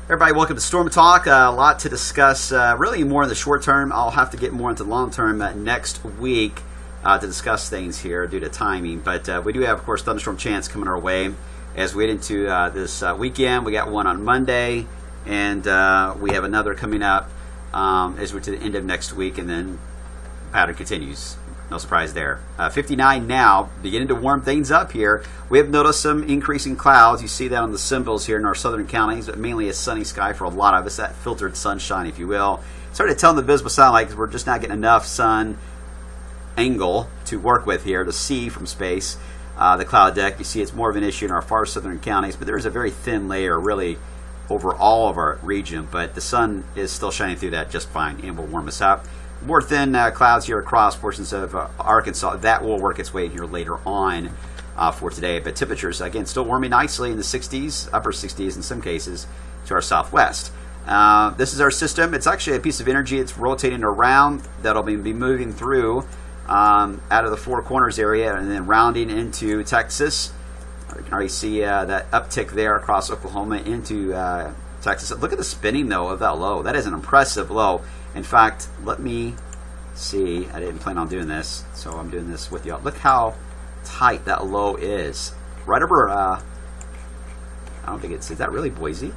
Everybody, welcome to Storm Talk. A lot to discuss, really more in the short term. I'll have to get more into the long term next week to discuss things here due to timing. But we do have, of course, thunderstorm chance coming our way as we head into this weekend. We got one on Monday, and we have another coming up as we're to the end of next week, and then pattern continues. No surprise there. 59 now, beginning to warm things up here. We have noticed some increasing clouds. You see that on the symbols here in our southern counties, but mainly a sunny sky for a lot of us, that filtered sunshine, if you will. Started to tell the visible satellite because we're just not getting enough sun angle to work with here to see from space. The cloud deck, you see it's more of an issue in our far southern counties, but there is a very thin layer really over all of our region, but the sun is still shining through that just fine and will warm us up. More thin clouds here across portions of Arkansas. That will work its way here later on for today. But temperatures, again, still warming nicely in the 60s, upper 60s in some cases, to our southwest. This is our system. It's actually a piece of energy. It's rotating around. That'll be moving through out of the Four Corners area and then rounding into Texas. You can already see that uptick there across Oklahoma into Texas. Look at the spinning, though, of that low. That is an impressive low. In fact, let me see. I didn't plan on doing this, so I'm doing this with you. Look how tight that low is. Right over, I don't think it's, is that really Boise?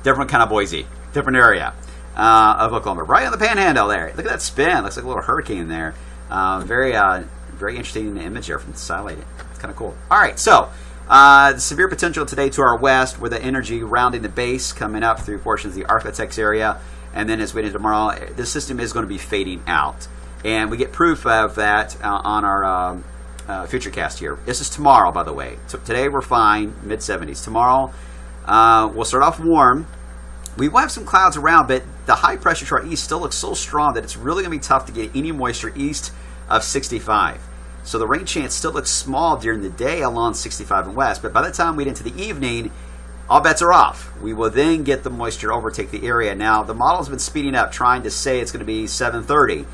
Different kind of Boise. Different area of Oklahoma. Right on the panhandle there. Look at that spin. Looks like a little hurricane there. Very interesting image there from the satellite. It's kind of cool. All right, so the severe potential today to our west with the energy rounding the base coming up through portions of the Ark-La-Tex area. And then as we get into tomorrow, this system is going to be fading out. And we get proof of that on our Futurecast here. This is tomorrow, by the way. So today we're fine, mid-70s. Tomorrow we'll start off warm. We will have some clouds around, but the high pressure to our east still looks so strong that it's really going to be tough to get any moisture east of 65. So the rain chance still looks small during the day along 65 and west, but by the time we get into the evening, all bets are off. We will then get the moisture overtake the area. Now, the model's been speeding up, trying to say it's going to be 7:30.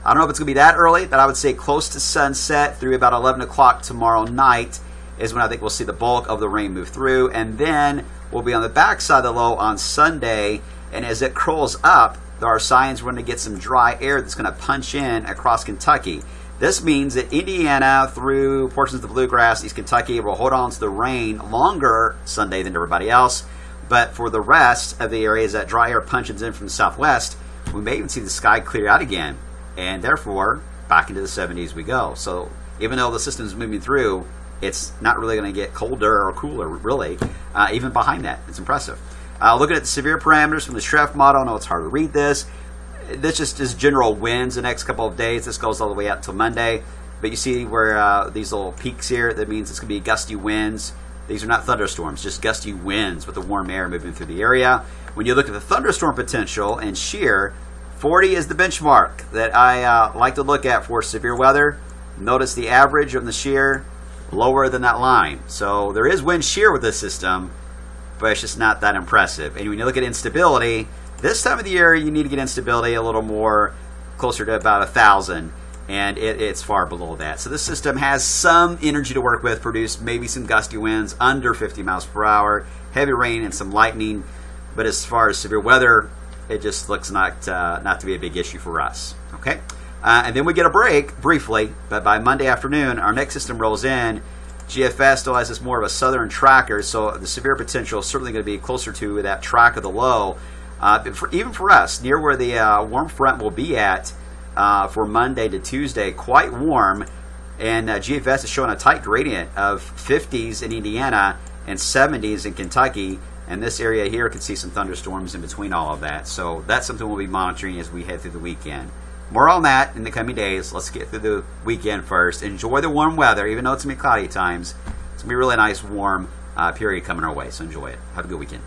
I don't know if it's going to be that early, but I would say close to sunset through about 11 o'clock tomorrow night is when I think we'll see the bulk of the rain move through. And then we'll be on the backside of the low on Sunday. And as it curls up, there are signs we're going to get some dry air that's going to punch in across Kentucky. This means that Indiana through portions of the Bluegrass, East Kentucky will hold on to the rain longer Sunday than everybody else. But for the rest of the areas that dry air punches in from the southwest, we may even see the sky clear out again. And therefore, back into the 70s we go. So even though the system is moving through, it's not really going to get colder or cooler, really, even behind that. It's impressive. Looking at the severe parameters from the Schreff model, I know it's hard to read this. This just is general winds the next couple of days. This goes all the way out until Monday. But you see where these little peaks here, that means it's going to be gusty winds. These are not thunderstorms, just gusty winds with the warm air moving through the area. When you look at the thunderstorm potential and shear, 40 is the benchmark that I like to look at for severe weather. Notice the average of the shear lower than that line. So there is wind shear with this system, but it's just not that impressive. And when you look at instability, this time of the year, you need to get instability a little more, closer to about 1,000, and it's far below that. So this system has some energy to work with, produce maybe some gusty winds under 50 miles per hour, heavy rain and some lightning, but as far as severe weather, it just looks not to be a big issue for us. Okay, and then we get a break, briefly, but by Monday afternoon, our next system rolls in. GFS still has this more of a southern tracker, so the severe potential is certainly going to be closer to that track of the low. Even for us, near where the warm front will be at for Monday to Tuesday, quite warm, and GFS is showing a tight gradient of 50s in Indiana and 70s in Kentucky, and this area here can see some thunderstorms in between all of that. So that's something we'll be monitoring as we head through the weekend. More on that in the coming days. Let's get through the weekend first. Enjoy the warm weather, even though it's going to be cloudy at times. It's going to be a really nice warm period coming our way, so enjoy it. Have a good weekend.